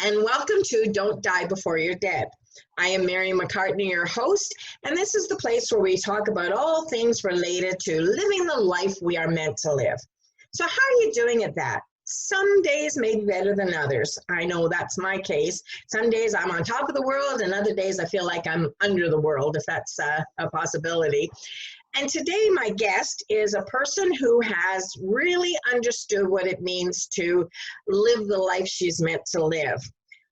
and welcome to Don't Die Before You're Dead. I am Mary McCartney, your host, and this is the place where we talk about all things related to living the life we are meant to live. So how are you doing at that? Some days may be better than others. I know that's my case. Some days I'm on top of the world, and other days I feel like I'm under the world, if that's a possibility. And today my guest is a person who has really understood what it means to live the life she's meant to live.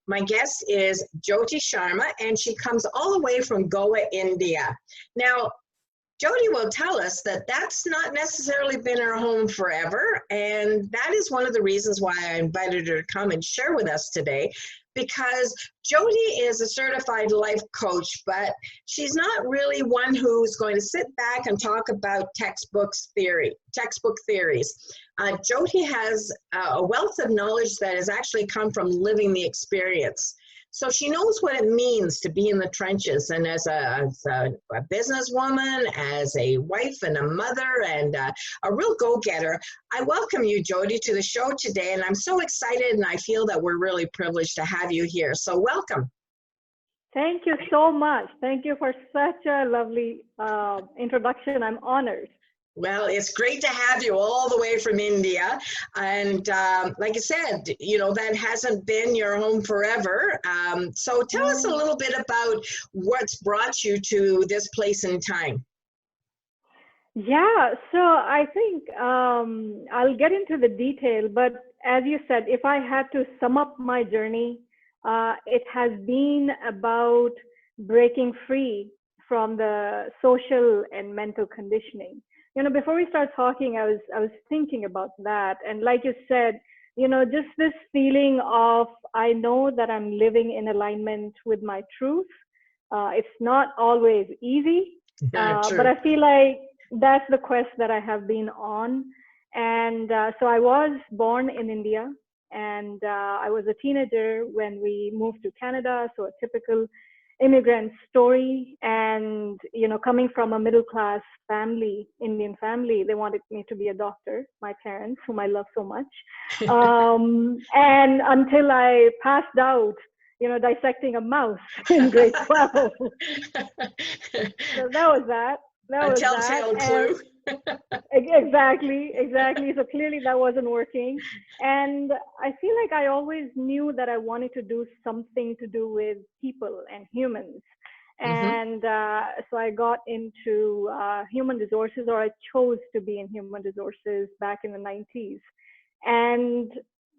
My guest is Jyoti Sharma, and she comes all the way from Goa, India. Now, Jyoti will tell us that that's not necessarily been her home forever, and that is one of the reasons why I invited her to come and share with us today, because Jyoti is a certified life coach, but she's not really one who's going to sit back and talk about textbook theories. Jyoti has a wealth of knowledge that has actually come from living the experience. So she knows what it means to be in the trenches, and as a businesswoman, as a wife and a mother, and a real go-getter. I welcome you, Jyoti, to the show today, and I'm so excited, and I feel that we're really privileged to have you here. So welcome. Thank you so much. Thank you for such a lovely introduction. I'm honored. Well, it's great to have you all the way from India. And like I said, you know, that hasn't been your home forever. So tell us a little bit about what's brought you to this place in time. Yeah, so I think I'll get into the detail, but as you said, if I had to sum up my journey, it has been about breaking free from the social and mental conditioning. You know, before we start talking, I was thinking about that. And like you said, you know, just this feeling of, I know that I'm living in alignment with my truth. It's not always easy, but I feel like that's the quest that I have been on. And so I was born in India, and I was a teenager when we moved to Canada. So a typical immigrant story. And, you know, coming from a middle class family, Indian family, they wanted me to be a doctor, my parents, whom I love so much. And until I passed out, you know, dissecting a mouse in grade 12. So that was that. That was telltale clue. Exactly. So clearly that wasn't working. And I feel like I always knew that I wanted to do something to do with people and humans. And so I got into human resources, or I chose to be in human resources back in the 90s. And,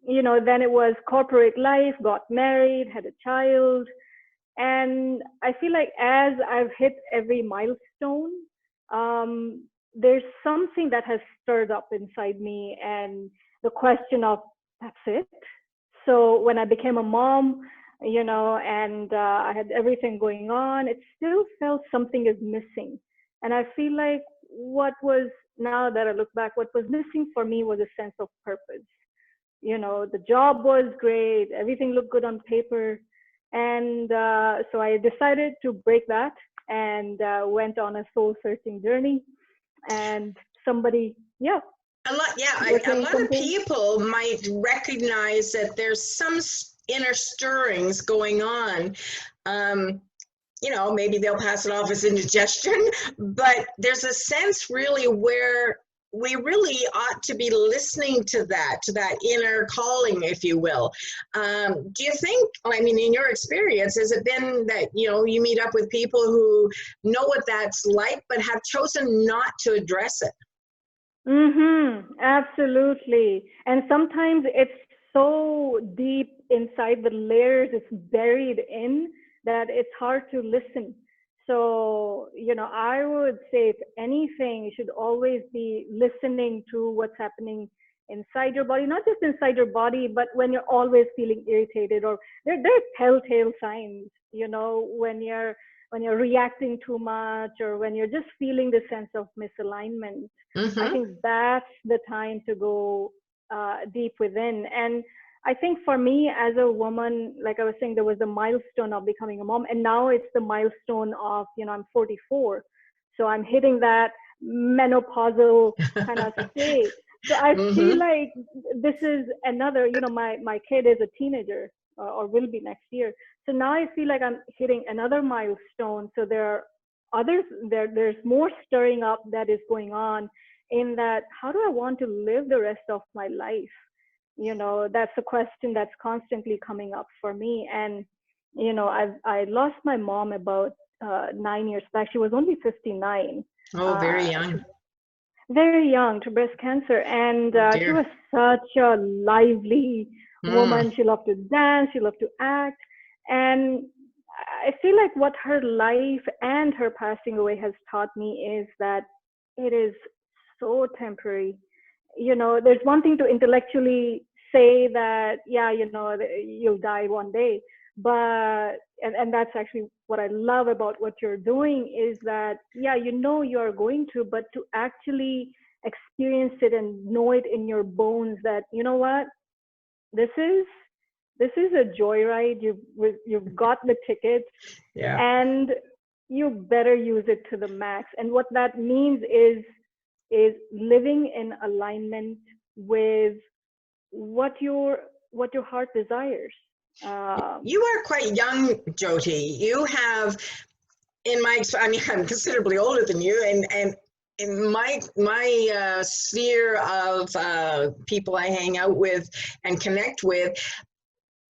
you know, then it was corporate life, got married, had a child. And I feel like as I've hit every milestone, there's something that has stirred up inside me, and the question of, that's it. So when I became a mom, you know, and I had everything going on, it still felt something is missing. And I feel like now that I look back, what was missing for me was a sense of purpose. You know, the job was great, everything looked good on paper. And so I decided to break that and went on a soul searching journey. And somebody, a lot of people might recognize that there's some inner stirrings going on. You know, maybe they'll pass it off as indigestion, but there's a sense really where we really ought to be listening to that inner calling, if you will. Do you think, I mean, in your experience, has it been that, you know, you meet up with people who know what that's like, but have chosen not to address it? Absolutely. And sometimes it's so deep inside the layers, it's buried in, that it's hard to listen. So, you know, I would say, if anything, you should always be listening to what's happening inside your body, not just inside your body, but when you're always feeling irritated, or there are telltale signs, you know, when you're reacting too much, or when you're just feeling the sense of misalignment. I think that's the time to go deep within. And I think for me as a woman, like I was saying, there was the milestone of becoming a mom, and now it's the milestone of, you know, I'm 44. So I'm hitting that menopausal kind of state. So I feel like this is another, you know, my kid is a teenager. or will be next year. So now I feel like I'm hitting another milestone. So there are others, there's more stirring up that is going on in that, how do I want to live the rest of my life? That's a question that's constantly coming up for me. And, I lost my mom about 9 years back. She was only 59. Oh, very young. Very young, to breast cancer. And Oh, she dear. was such a lively Mm. woman. She loved to dance, she loved to act. And I feel like what her life and her passing away has taught me is that it is so temporary. There's one thing to intellectually say that, yeah, you'll die one day. But, and that's actually what I love about what you're doing is that, yeah, you are going to, but to actually experience it and know it in your bones that, you know what, this is, this is a joyride. You've got the tickets, Yeah. and you better use it to the max. And what that means is living in alignment with what your heart desires. Um, You are quite young, Jyoti. You have, I mean, I'm considerably older than you, and in my sphere of people I hang out with and connect with,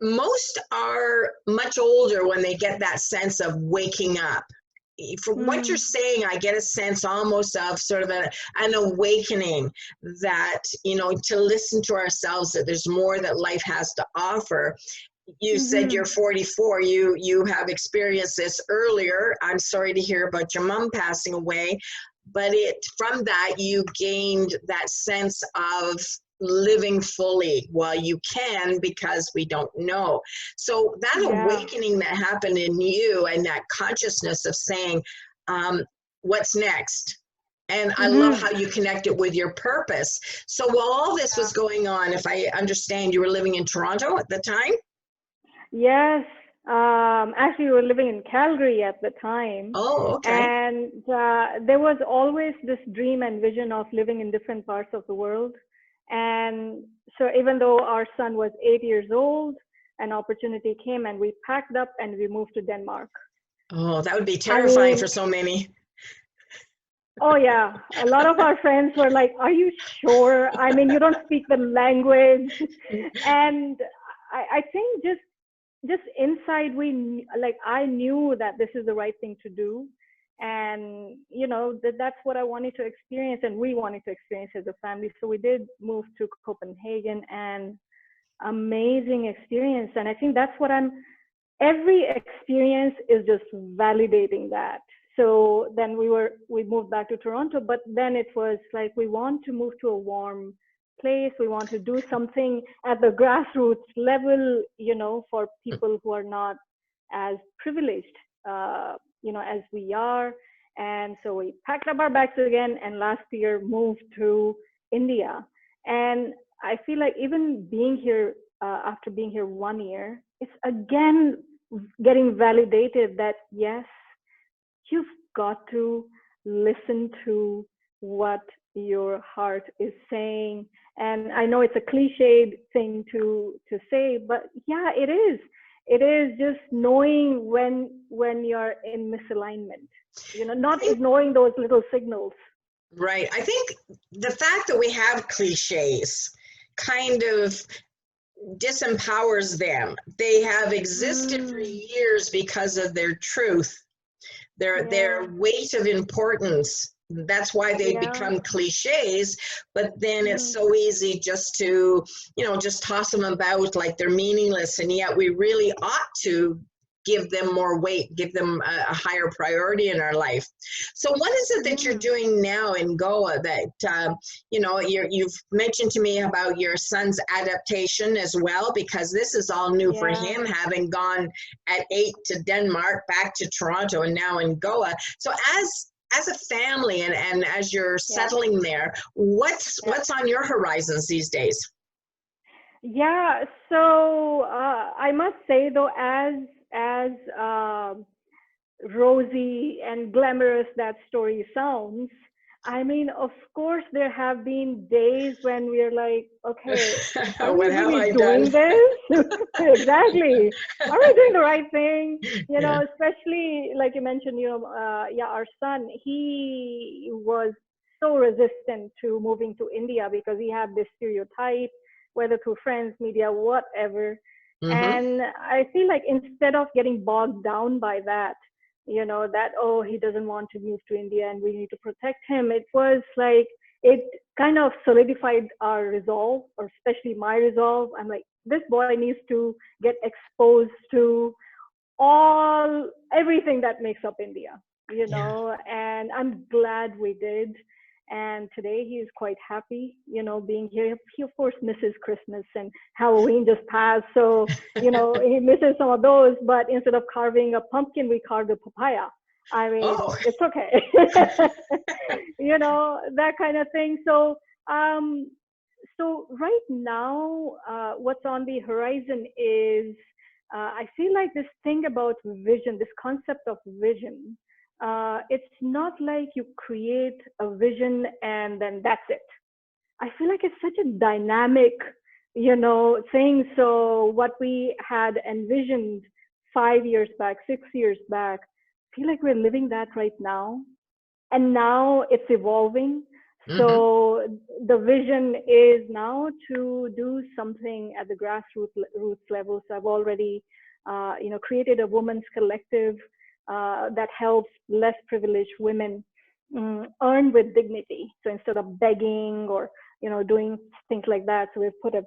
most are much older when they get that sense of waking up. From what you're mm, saying, I get a sense almost of sort of an awakening that, to listen to ourselves, that there's more that life has to offer. You said you're mhm. 44. You have experienced this earlier. I'm sorry to hear about your mom passing away, but from that you gained that sense of living fully while you can, because we don't know. So that Yeah. awakening that happened in you and that consciousness of saying, what's next? And I love Hmm. how you connect it with your purpose. So while all this was going on, if I understand, you were living in Toronto at the time? Yes. Actually, we were living in Calgary at the time. Oh, okay. And there was always this dream and vision of living in different parts of the world. And so, even though our son was 8 years old, an opportunity came and we packed up and we moved to Denmark. Oh, that would be I terrifying for mean, so many. oh, yeah. A lot of our friends were like, "Are you sure? I mean, you don't speak the language." And I think just inside like I knew that this is the right thing to do, and that's what I wanted to experience, and we wanted to experience as a family. So we did move to Copenhagen, and amazing experience. And I think that's what I'm every experience is just validating that. So then we moved back to Toronto, but then it was like, we want to move to a warm place. We want to do something at the grassroots level, for people who are not as privileged, as we are. And so we packed up our bags again, and last year moved to India. And I feel like even being here, after being here 1 year, it's again getting validated that yes, you've got to listen to what your heart is saying. And I know it's a cliched thing to say, but yeah, it is. It is just knowing when you're in misalignment, I not think, ignoring those little signals. right. I think the fact that we have cliches kind of disempowers them. They have existed for Mm, years because of their truth, their yeah, weight of importance. That's why they yeah. become cliches, but then it's Mm, so easy just to, just toss them about like they're meaningless. And yet we really ought to give them more weight, give them a higher priority in our life. So what is it that you're mm, doing now in Goa that, you've mentioned to me about your son's adaptation as well, because this is all new for yeah. him, having gone at 8 to Denmark, back to Toronto, and now in Goa. So as a family and as you're Yeah. settling there, Yeah. what's on your horizons these days? Yeah. So I must say though, as rosy and glamorous that story sounds, I mean, of course, there have been days when we're like, okay, are we What have really I doing done? this? Exactly. Are we doing the right thing? Yeah. Especially like you mentioned, yeah, our son, he was so resistant to moving to India because he had this stereotype, whether through friends, media, whatever. Mm-hmm. And I feel like instead of getting bogged down by that, that, oh, he doesn't want to move to India and we need to protect him, it was like, it kind of solidified our resolve, or especially my resolve. I'm like, this boy needs to get exposed to everything that makes up India, Yeah. and I'm glad we did. And today he is quite happy, being here. He of course misses Christmas and Halloween just passed. So, he misses some of those, but instead of carving a pumpkin, we carved a papaya. I mean, Oh. it's okay. That kind of thing. Um, so right now, what's on the horizon is, I feel like this thing about vision, this concept of vision, it's not like you create a vision and then that's it. I feel like it's such a dynamic, thing. So what we had envisioned 5 years back, 6 years back, I feel like we're living that right now, and now it's evolving. Mm-hmm. So the vision is now to do something at the grassroots roots level. So I've already, created a women's collective that helps less privileged women earn with dignity. So instead of begging or doing things like that, so we've put up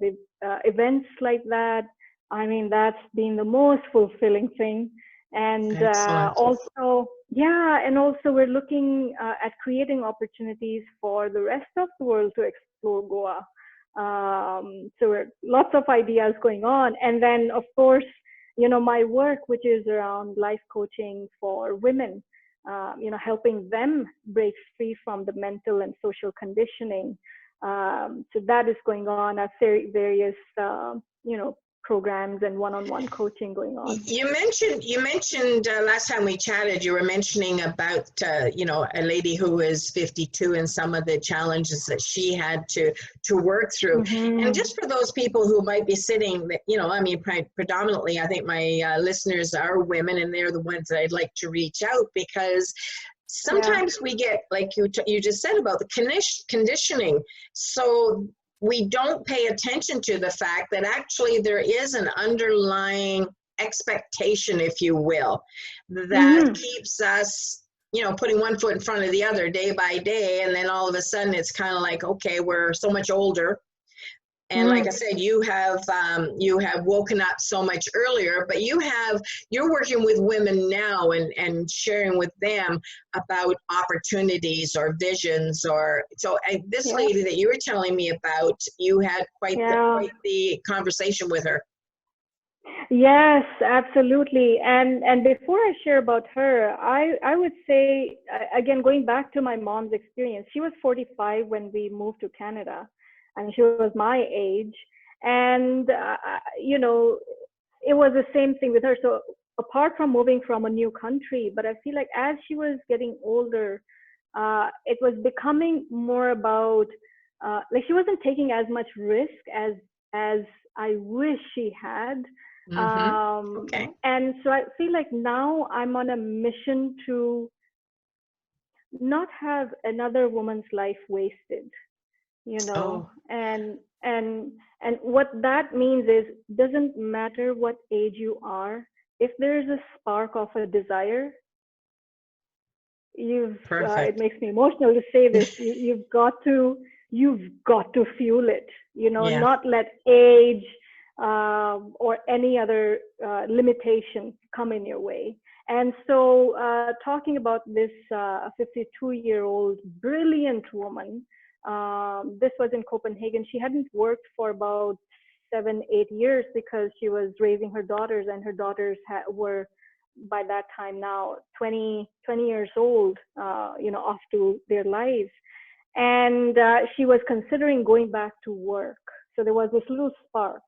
events like that. I mean, that's been the most fulfilling thing. And Excellent. also, yeah, and also we're looking at creating opportunities for the rest of the world to explore Goa. So we're lots of ideas going on. And then, of course, my work, which is around life coaching for women, helping them break free from the mental and social conditioning. So that is going on at various, programs and one-on-one coaching going on. You mentioned last time we chatted, you were mentioning about a lady who was 52 and some of the challenges that she had to work through. And Mm-hmm. just for those people who might be sitting, I mean, predominantly, I think my listeners are women, and they're the ones that I'd like to reach out, because Yeah. sometimes we get, like you just said, about the conditioning. So we don't pay attention to the fact that actually there is an underlying expectation, if you will, that Mm-hmm. keeps us, putting one foot in front of the other day by day. And then all of a sudden it's kind of like, okay, we're so much older. And like I Mm. said, you have woken up so much earlier, but you're working with women now and sharing with them about opportunities or visions. Or so this Yeah. lady that you were telling me about, you had Yeah. quite the conversation with her. Yes, absolutely. And before I share about her, I would say, again, going back to my mom's experience, she was 45 when we moved to Canada, and she was my age. And it was the same thing with her. So apart from moving from a new country, but I feel like as she was getting older, it was becoming more about, like, she wasn't taking as much risk as I wish she had. Mm-hmm. Okay. And so I feel like now I'm on a mission to not have another woman's life wasted, Oh, and what that means is, doesn't matter what age you are, if there's a spark of a desire, it perfect. makes me emotional to say this, you've got to fuel it, Yeah. not let age or any other limitation come in your way. And so talking about this 52-year-old brilliant woman, this was in Copenhagen. She hadn't worked for about 7-8 years because she was raising her daughters, and her daughters were by that time now 20 years old, off to their lives. And she was considering going back to work. So there was this little spark,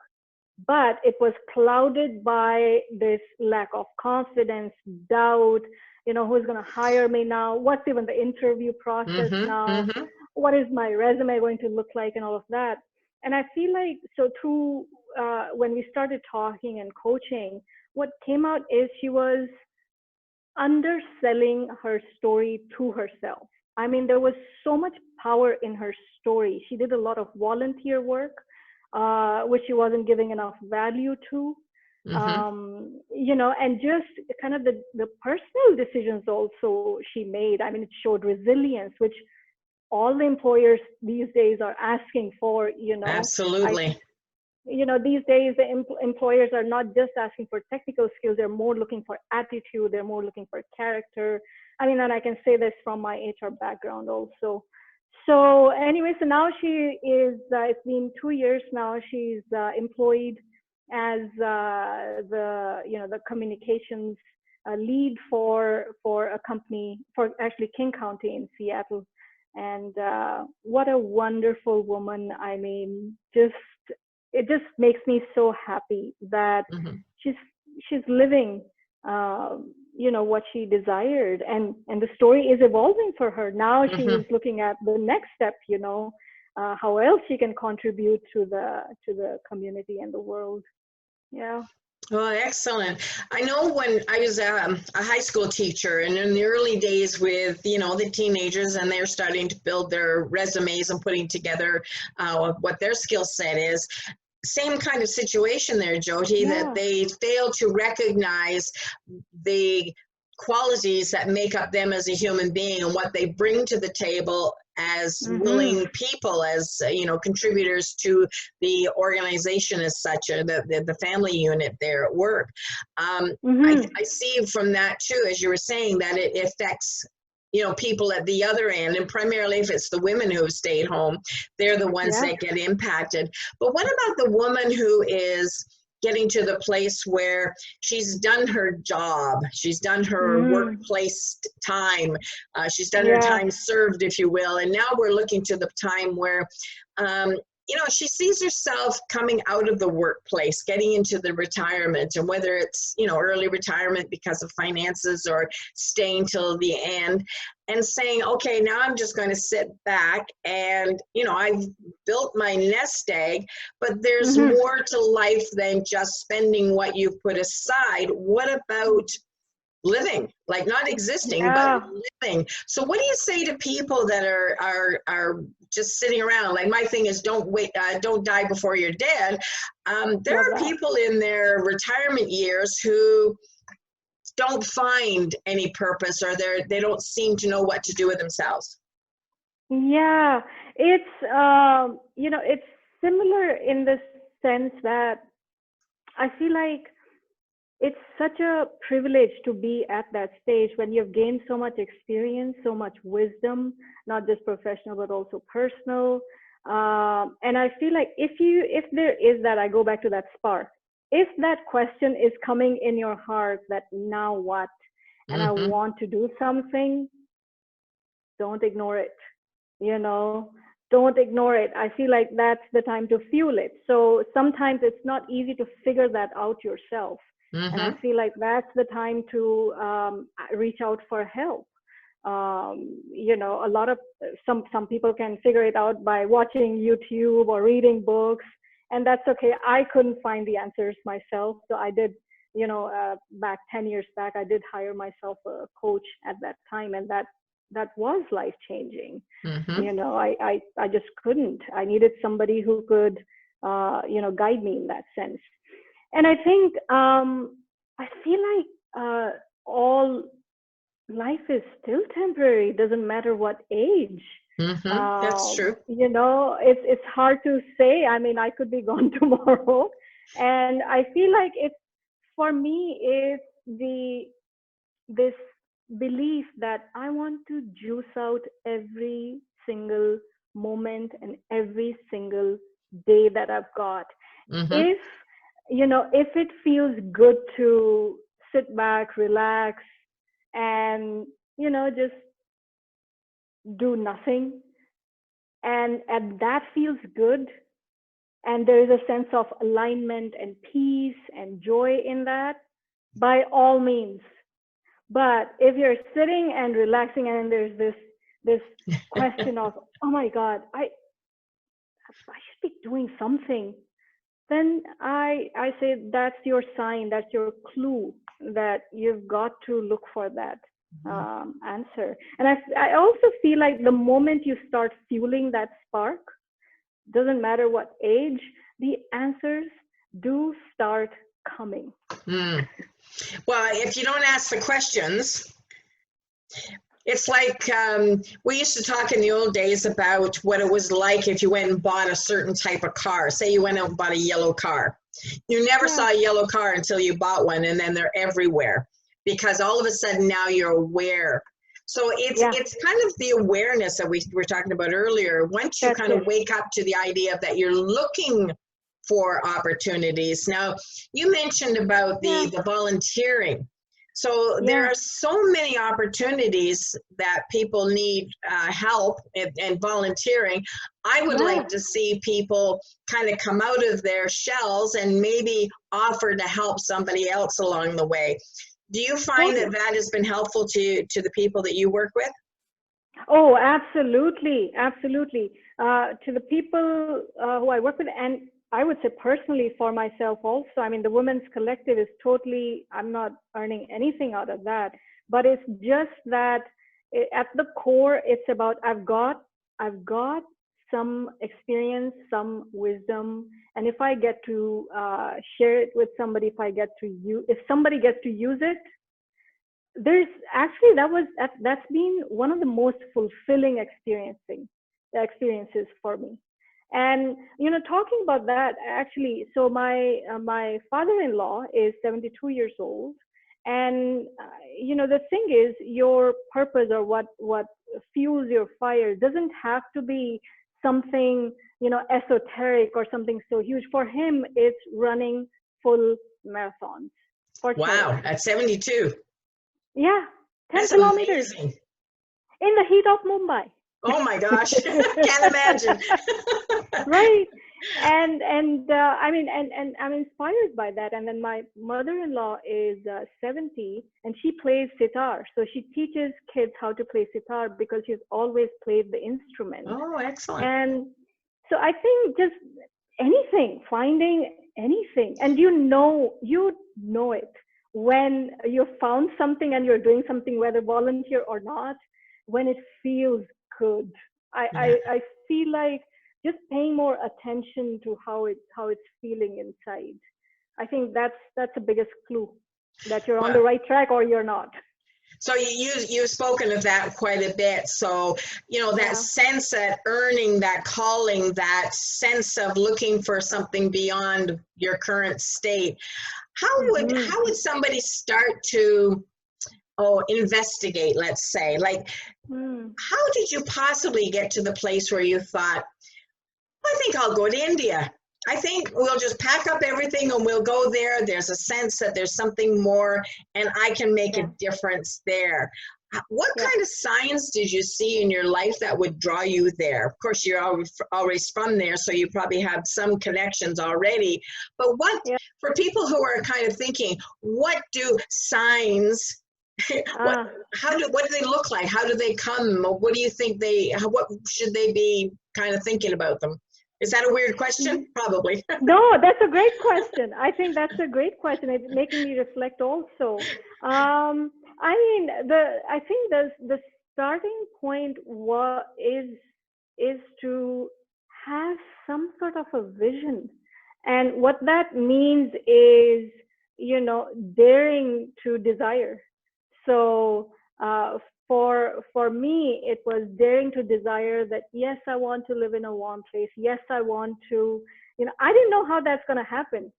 but it was clouded by this lack of confidence, doubt, who's going to hire me now? What's even the interview process now? Mm-hmm. What is my resume going to look like and all of that? And I feel like, so through, when we started talking and coaching, what came out is she was underselling her story to herself. I mean, there was so much power in her story. She did a lot of volunteer work, which she wasn't giving enough value to. And just kind of the personal decisions also she made. I mean, it showed resilience, which all the employers these days are asking for. Absolutely. These days the employers are not just asking for technical skills, they're more looking for attitude, they're more looking for character. I mean, and I can say this from my HR background also. So anyway, so now she is, it's been 2 years now, she's employed as the communications lead for a company, for actually King County in Seattle. And what a wonderful woman. I mean, it just makes me so happy that she's living what she desired, and the story is evolving for her. Now she is looking at the next step, how else she can contribute to the community and the world. Yeah. Oh, excellent. I know when I was a high school teacher, and in the early days with, the teenagers, and they're starting to build their resumes and putting together what their skill set is, same kind of situation there, Jyoti, that they fail to recognize the qualities that make up them as a human being and what they bring to the table as willing people, as contributors to the organization as such, or the family unit there at work. I see from that too, as you were saying, that it affects people at the other end, and primarily if it's the women who have stayed home, they're the ones that get impacted. But what about the woman who is getting to the place where she's done her job, she's done her workplace time, she's done her time served, if you will, and now we're looking to the time where she sees herself coming out of the workplace, getting into the retirement, and whether it's, early retirement because of finances or staying till the end, and saying, okay, now I'm just going to sit back and, I've built my nest egg, but there's more to life than just spending what you've put aside. What about living, like not existing, but living? So what do you say to people that are just sitting around? Like, my thing is, don't die before you're dead. There are people in their retirement years who don't find any purpose, or they don't seem to know what to do with themselves. Yeah, it's it's similar in the sense that I feel like it's such a privilege to be at that stage when you've gained so much experience, so much wisdom, not just professional, but also personal. And I feel like if there is that, I go back to that spark. If that question is coming in your heart, that now what? And I want to do something, don't ignore it. Don't ignore it. I feel like that's the time to fuel it. So sometimes it's not easy to figure that out yourself. And I feel like that's the time to reach out for help. A lot of some people can figure it out by watching YouTube or reading books, and that's okay. I couldn't find the answers myself, so I did. Back 10 years back, I did hire myself a coach at that time, and that was life changing. I just couldn't. I needed somebody who could, guide me in that sense. And I think I feel like all life is still temporary. It doesn't matter what age. That's true. It's hard to say. I mean, I could be gone tomorrow, and I feel like for me, it's this belief that I want to juice out every single moment and every single day that I've got. If it feels good to sit back, relax, and just do nothing, and that feels good, and there is a sense of alignment and peace and joy in that, by all means. But if you're sitting and relaxing and there's this question of, oh my God, I should be doing something, then I say that's your sign, that's your clue that you've got to look for that answer. And I also feel like the moment you start fueling that spark, doesn't matter what age, the answers do start coming. Mm. Well, if you don't ask the questions, it's like we used to talk in the old days about what it was like if you went and bought a certain type of car. Say you went out and bought a yellow car. You never saw a yellow car until you bought one, and then they're everywhere because all of a sudden now you're aware. So it's kind of the awareness that we were talking about earlier. Once you kind of wake up to the idea that you're looking for opportunities. Now, you mentioned about the volunteering. So there are so many opportunities that people need help and volunteering. I would like to see people kind of come out of their shells and maybe offer to help somebody else along the way. Do you find that that has been helpful to the people that you work with? Oh, absolutely. Absolutely. To the people who I work with, and I would say personally for myself also, I mean, the Women's Collective is totally, I'm not earning anything out of that, but it's just that at the core, it's about, I've got some experience, some wisdom. And if I get to share it with somebody, if somebody gets to use it, there's actually, that's been one of the most fulfilling experiences for me. And, talking about that, actually, so my father-in-law is 72 years old. And, the thing is, your purpose or what fuels your fire doesn't have to be something, esoteric or something so huge. For him, it's running full marathons. Wow, at 72. Yeah, 10 That's kilometers amazing. In the heat of Mumbai. Oh my gosh, can't imagine. Right. And I mean, and I'm inspired by that. And then my mother-in-law is 70 and she plays sitar. So she teaches kids how to play sitar because she's always played the instrument. Oh, excellent. And so I think just finding anything, and you know it when you found something and you're doing something, whether volunteer or not, when it feels good. I feel like just paying more attention to how it's feeling inside. I think that's the biggest clue that you're on the right track or you're not. So you've spoken of that quite a bit. So, that sense that earning, that calling, that sense of looking for something beyond your current state. How would somebody start to investigate, let's say? Like, how did you possibly get to the place where you thought, I think I'll go to India. I think we'll just pack up everything and we'll go there. There's a sense that there's something more and I can make a difference there. What kind of signs did you see in your life that would draw you there? Of course, you're always from there, so you probably have some connections already. But for people who are kind of thinking, what do signs, what do they look like? How do they come? What do you think what should they be kind of thinking about them? Is that a weird question? Probably. No, that's a great question. I think that's a great question. It's making me reflect also. I mean, I think the starting point is to have some sort of a vision. And what that means is, daring to desire. So for me, it was daring to desire that, yes, I want to live in a warm place. Yes, I want to, I didn't know how that's going to happen.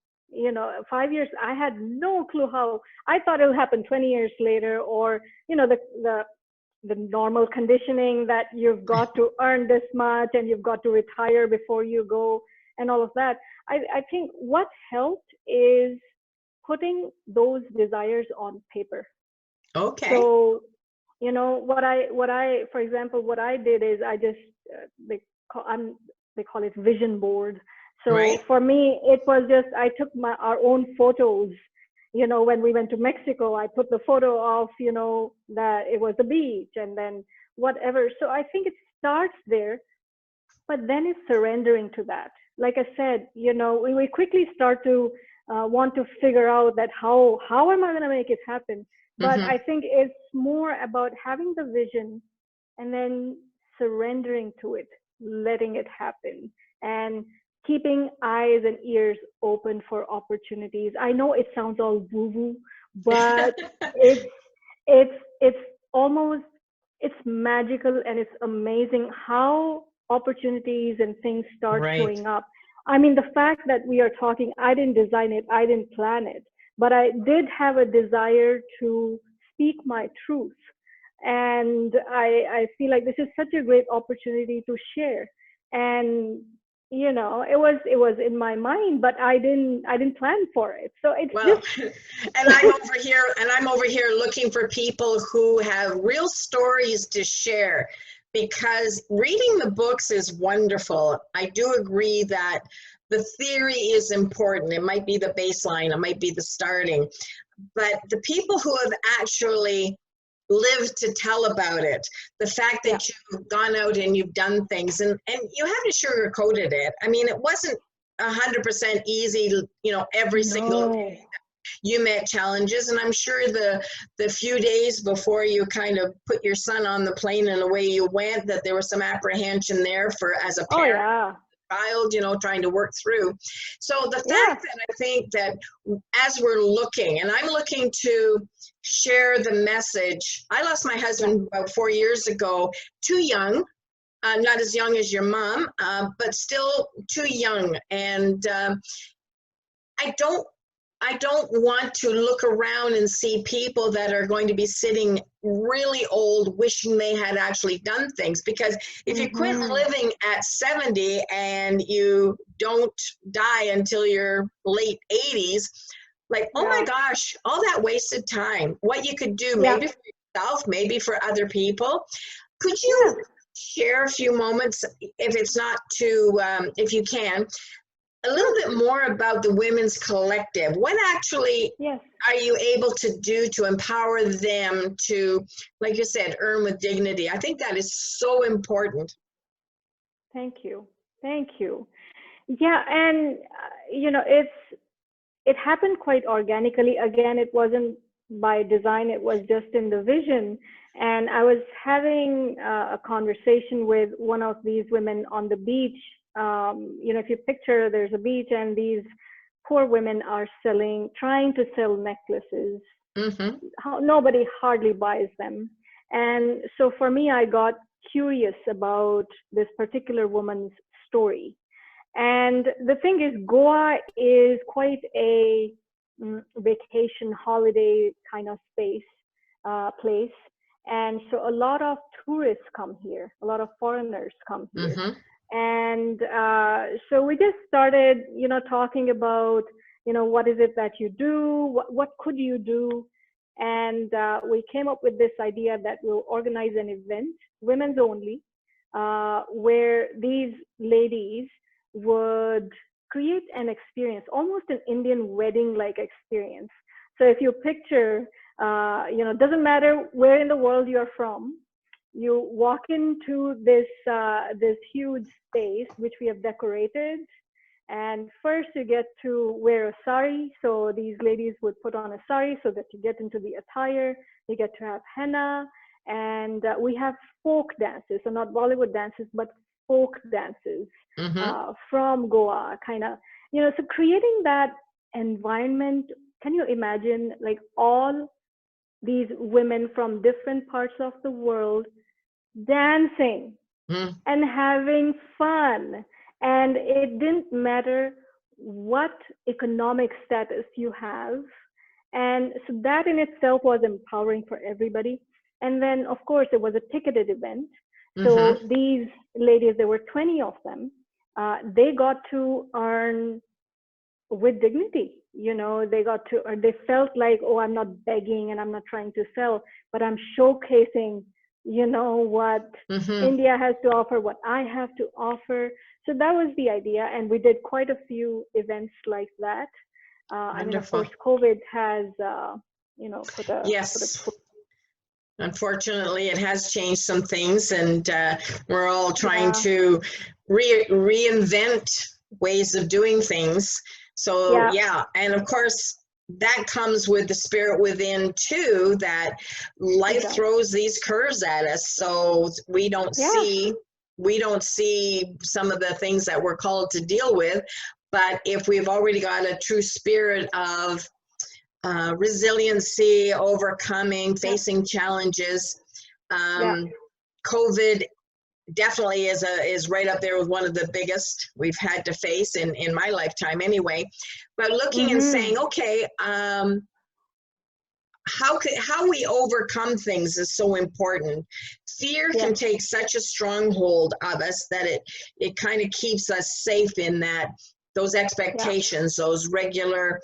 5 years, I had no clue how. I thought it'll happen 20 years later, or, the normal conditioning that you've got to earn this much and you've got to retire before you go and all of that. I think what helped is putting those desires on paper. Okay. So, for example, what I did is I just, they call it vision board. So for me, it was just, I took our own photos, when we went to Mexico, I put the photo of, that it was the beach and then whatever. So I think it starts there, but then it's surrendering to that. Like I said, we quickly start to want to figure out that how am I going to make it happen? But Mm-hmm. I think it's more about having the vision and then surrendering to it, letting it happen, and keeping eyes and ears open for opportunities. I know it sounds all woo-woo, but it's it's almost, it's magical, and it's amazing how opportunities and things start Right. showing up. I mean, the fact that we are talking, I didn't design it, I didn't plan it, but I did have a desire to speak my truth. And I feel like this is such a great opportunity to share. And it was in my mind, but I didn't plan for it. So it's Well, just and I'm over here looking for people who have real stories to share, because reading the books is wonderful. I do agree that the theory is important. It might be the baseline, it might be the starting, but the people who have actually lived to tell about it, the fact yeah. that you've gone out and you've done things, and you haven't sugarcoated it. I mean, it wasn't 100% easy, every single No. you met challenges, and I'm sure the few days before you kind of put your son on the plane and away you went, that there was some apprehension there for, as a Oh parent, yeah. child, trying to work through. So the Yeah. fact that I think that as we're looking, and I'm looking to share the message. I lost my Yeah. husband about 4 years ago, too young, not as young as your mom, but still too young. And I don't I don't want to look around and see people that are going to be sitting really old, wishing they had actually done things. Because if you quit Mhm. living at 70 and you don't die until your late 80s, like, oh my Yeah. gosh, all that wasted time. What you could do, Yeah. maybe for yourself, maybe for other people. Could Yeah. you share a few moments, if it's not too, if you can, a little Sure. bit more about the women's collective? What actually Yes. are you able to do to empower them to, like you said, earn with dignity? I think that is so important. Thank you. Thank you. Yeah, and it happened quite organically. Again, it wasn't by design, it was just in the vision. And I was having a conversation with one of these women on the beach. If you picture, there's a beach, and these poor women are trying to sell necklaces. Mm-hmm. Nobody hardly buys them. And so for me, I got curious about this particular woman's story. And the thing is, Goa is quite a vacation holiday kind of place. And so a lot of tourists come here, a lot of foreigners come here. Mm-hmm. And so we just started, talking about, what is it that you do? What could you do? And we came up with this idea that we'll organize an event, women's only, where these ladies would create an experience, almost an Indian wedding-like experience. So if you picture, doesn't matter where in the world you're from, you walk into this huge space which we have decorated, and first you get to wear a sari. So these ladies would put on a sari so that you get into the attire. You get to have henna, and we have folk dances, so not Bollywood dances, but folk dances Mm-hmm. from Goa, kind of, so creating that environment. Can you imagine, like, all these women from different parts of the world dancing Mm-hmm. and having fun? And it didn't matter what economic status you have. And so that in itself was empowering for everybody. And then, of course, it was a ticketed event. So Mm-hmm. these ladies, there were 20 of them, they got to earn with dignity. They got to, or they felt like, oh, I'm not begging and I'm not trying to sell, but I'm showcasing, what Mm-hmm. India has to offer, what I have to offer. So that was the idea. And we did quite a few events like that. I mean, of Wonderful. course, COVID has, put a Yes. Unfortunately, it has changed some things, and we're all trying yeah, to reinvent ways of doing things. So, yeah, yeah, and of course, that comes with the spirit within too, that it life does. throws these curves at us, so Yeah, we don't see some of the things that we're called to deal with. But if we've already got a true spirit of resiliency, overcoming, yeah, facing challenges. yeah. COVID definitely is right up there with one of the biggest we've had to face in my lifetime anyway. But looking and saying, Mm-hmm. okay, how we overcome things is so important. Fear Yes, can take such a stronghold of us that it kind of keeps us safe in that those yeah, expectations, those regular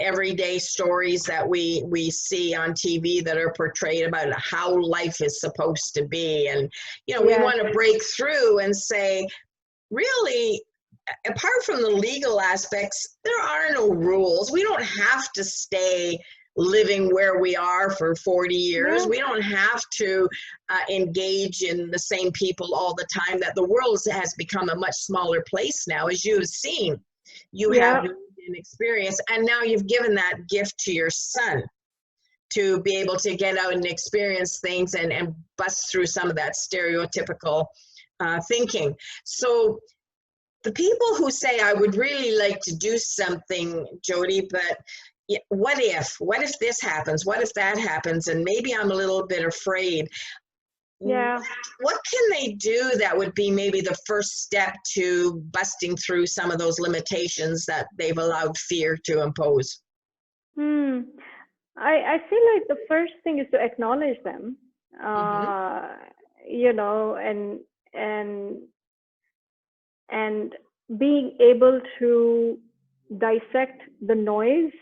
everyday stories that we see on TV that are portrayed about how life is supposed to be. And we yes, want to break through and say, really, apart from the legal aspects, there are no rules. We don't have to stay living where we are for 40 years. yeah, We don't have to engage in the same people all the time. That the world has become a much smaller place now, as you have seen. You have yeah, an experience, and now you've given that gift to your son to be able to get out and experience things and bust through some of that stereotypical thinking. So the people who say, I would really like to do something, Jyoti, but what if this happens? What if that happens? And maybe I'm a little bit afraid. What, yeah. what can they do that would be maybe the first step to busting through some of those limitations that they've allowed fear to impose? Hmm. I feel like the first thing is to acknowledge them, Mm-hmm. uh, you know, and and being able to dissect the noise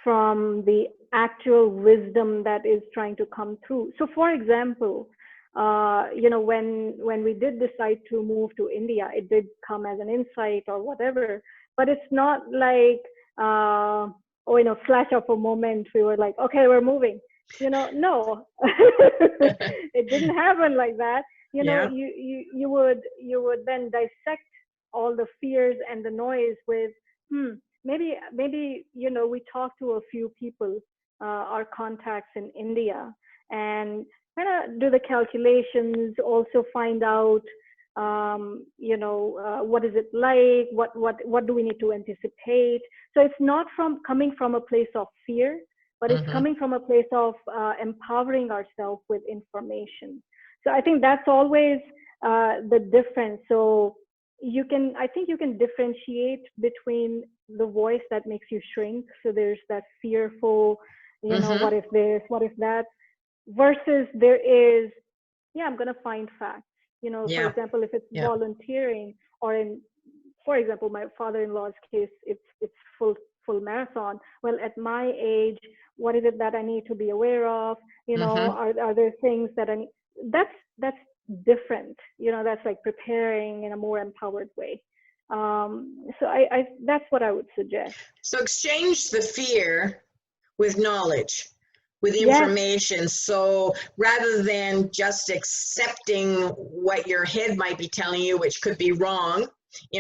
from the actual wisdom that is trying to come through. So, for example, when we did decide to move to India, it did come as an insight or whatever, but it's not like flash of a moment we were like, okay, we're moving. No, it didn't happen like that. Yeah. You would then dissect all the fears and the noise with, maybe we talk to a few people, our contacts in India, and kind of do the calculations, also find out what is it like, what do we need to anticipate. So it's not from coming from a place of fear, but it's Mm-hmm. coming from a place of empowering ourselves with information. So I think that's always the difference. So I think you can differentiate between the voice that makes you shrink. So there's that fearful, Mm-hmm. what if this, what if that, versus there is, yeah, I'm going to find facts. For Yeah. example, if it's Yeah. volunteering, or for example, my father-in-law's case, it's full marathon. Well, at my age, what is it that I need to be aware of? Mm-hmm. Are there things that I need? That's different. That's like preparing in a more empowered way. So I that's what I would suggest. So exchange the fear with knowledge, with Yes, information. So rather than just accepting what your head might be telling you, which could be wrong yes,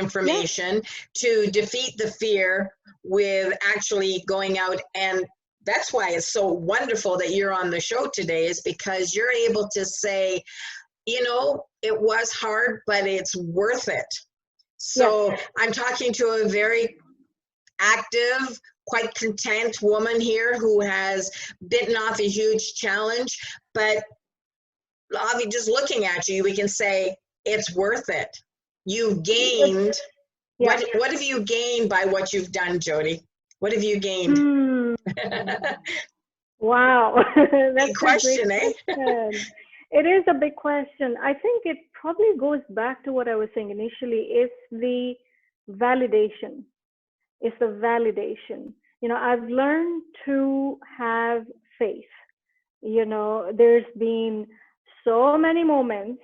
information, to defeat the fear with actually going out. And that's why it's so wonderful that you're on the show today, is because you're able to say, it was hard, but it's worth it. yes. So I'm talking to a very active, quite content woman here who has bitten off a huge challenge. But just looking at you, we can say it's worth it. You've gained. Yeah. What have you gained by what you've done, Jyoti? What have you gained? Hmm. Big Wow, that's a great question, eh? question. It is a big question. I think it probably goes back to what I was saying initially. It's the validation. It's the validation. I've learned to have faith. There's been so many moments,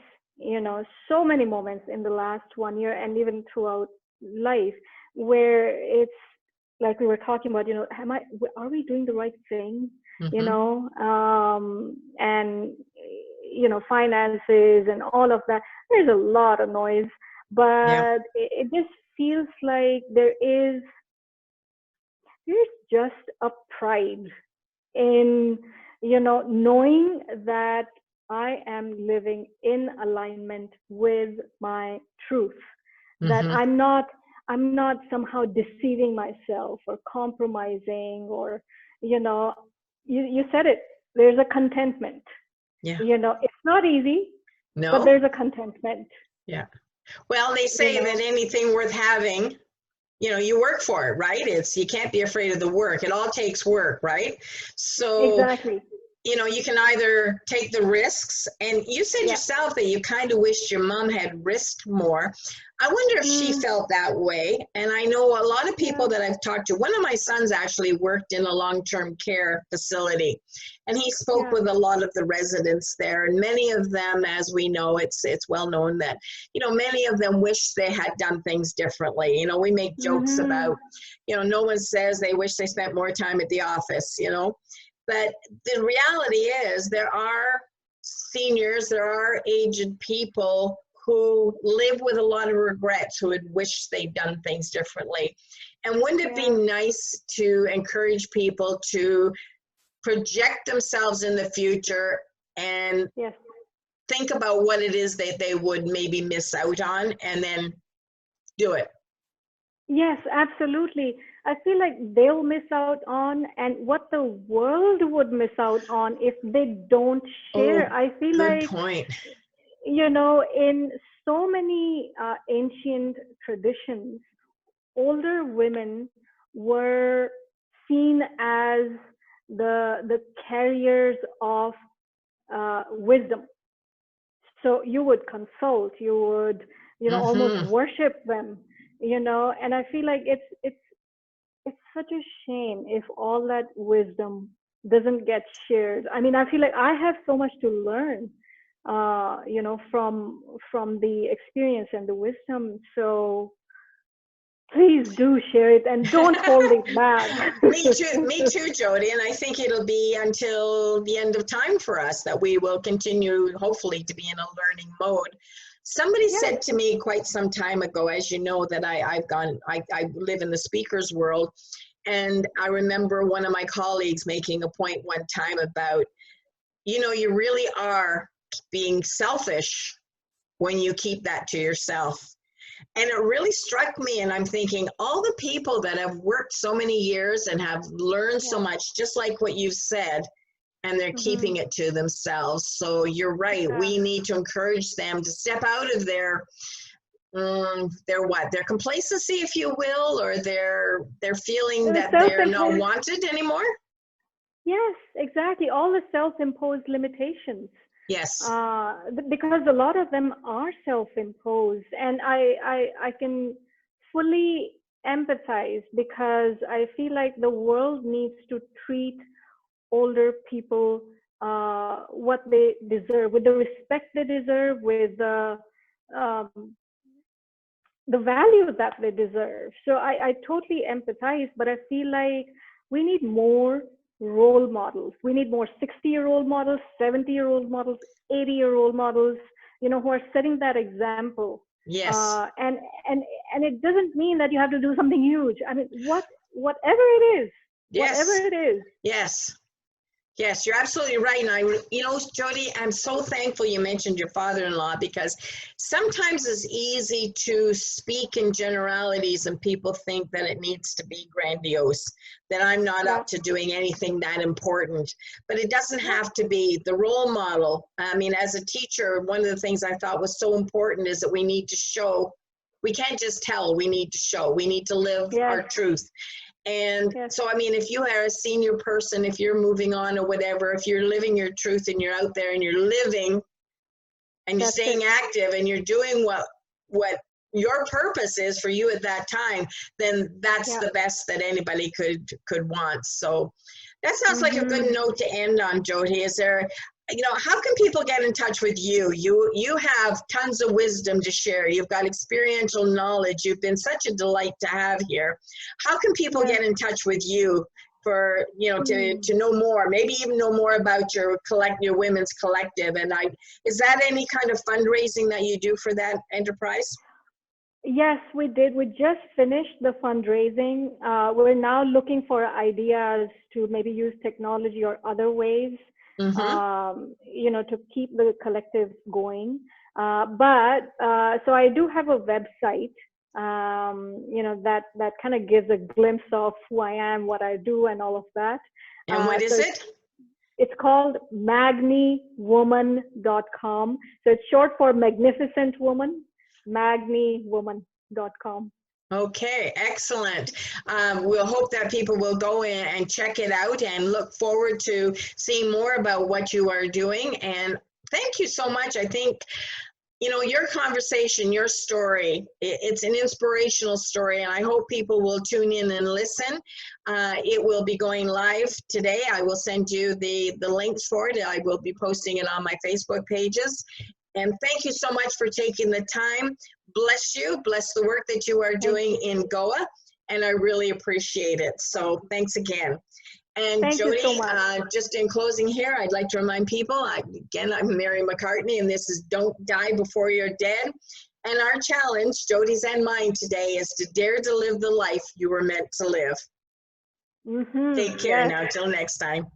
so many moments in the last 1 year and even throughout life where it's like we were talking about, are we doing the right thing? Mm-hmm. And, finances and all of that. There's a lot of noise, Yeah. but it just feels like there's just a pride in, knowing that I am living in alignment with my truth, that Mm-hmm. I'm not somehow deceiving myself or compromising, or, you said it, there's a contentment. Yeah. It's not easy, but No. there's a contentment, Yeah. Well, they you say that know. anything worth having, you work for it, right? You can't be afraid of the work. It all takes work, right? So, Exactly. you can either take the risks, and you said Yeah. yourself that you kind of wished your mom had risked more. I wonder if she Mm, felt that way. And I know a lot of people yeah. that I've talked to. One of my sons actually worked in a long-term care facility, and he spoke Yeah. with a lot of the residents there. And many of them, as we know, it's well known that, many of them wish they had done things differently. We make jokes Mm-hmm. about, no one says they wish they spent more time at the office. But the reality is there are seniors, there are aged people who live with a lot of regrets, who would wish they'd done things differently. And wouldn't it be Yeah. nice to encourage people to project themselves in the future and Yes. think about what it is that they would maybe miss out on, and then do it? Yes, absolutely. I feel like they'll miss out on, and what the world would miss out on if they don't share. Oh, I feel good like, point. in so many ancient traditions, older women were seen as the carriers of wisdom. So you would consult, you would, almost Mm-hmm. worship them, and I feel like it's such a shame if all that wisdom doesn't get shared. I mean, I feel like I have so much to learn, from the experience and the wisdom. So please do share it and don't hold it back. Me too, Jody. And I think it'll be until the end of time for us that we will continue, hopefully, to be in a learning mode. Somebody Yes. said to me quite some time ago, as you know, that I live in the speakers world. And I remember one of my colleagues making a point one time about, you really are being selfish when you keep that to yourself. And it really struck me, and I'm thinking, all the people that have worked so many years and have learned so Yeah. much, just like what you've said, and they're Hmm. keeping it to themselves. So you're right. Yeah. We need to encourage them to step out of their complacency, if you will, or their feeling that they're not Self-imposed. wanted anymore. Yes, exactly. All the self-imposed limitations. Yes. Because a lot of them are self-imposed, and I can fully empathize, because I feel like the world needs to treat older people what they deserve, with the respect they deserve, with um, the value that they deserve. So I totally empathize, but I feel like we need more role models. We need more 60-year-old models, 70-year-old models, 80-year-old models, who are setting that example. Yes. And it doesn't mean that you have to do something huge. I mean, whatever it is, whatever Yes. it is. Yes. Yes, you're absolutely right. And Jody, I'm so thankful you mentioned your father-in-law, because sometimes it's easy to speak in generalities and people think that it needs to be grandiose, that I'm not Yeah, up to doing anything that important. But it doesn't yeah, have to be. The role model. I mean, as a teacher, one of the things I thought was so important is that we need to show. We can't just tell, we need to show. We need to live yes, our truth. And yes, so, I mean, if you are a senior person, if you're moving on or whatever, if you're living your truth and you're out there and you're living and you're that's staying it. active and you're doing what your purpose is for you at that time, then that's Yeah. the best that anybody could want. So that sounds like a good Hmm. note to end on, Jody. Is there how can people get in touch with you? You have tons of wisdom to share. You've got experiential knowledge. You've been such a delight to have here. How can people get in touch with you for, to know more, maybe even know more about your women's collective? And is that any kind of fundraising that you do for that enterprise? Yes, we did. We just finished the fundraising. We're now looking for ideas to maybe use technology or other ways, to keep the collective going. So I do have a website, that kind of gives a glimpse of who I am, what I do, and all of that. And what is it? It's called magniwoman.com. So it's short for Magnificent Woman. magniwoman.com. Okay, excellent. We'll hope that people will go in and check it out and look forward to seeing more about what you are doing. And thank you so much. I think, your conversation, your story, it's an inspirational story, and I hope people will tune in and listen. It will be going live today. I will send you the links for it. I will be posting it on my Facebook pages. And thank you so much for taking the time. Bless you. Bless the work that you are doing in Goa. And I really appreciate it. So thanks again. And Thank Jyoti, you so much. Just in closing here, I'd like to remind people, again, I'm Mary McCartney, and this is Don't Die Before You're Dead. And our challenge, Jyoti's and mine today, is to dare to live the life you were meant to live. Take care now. Till next time.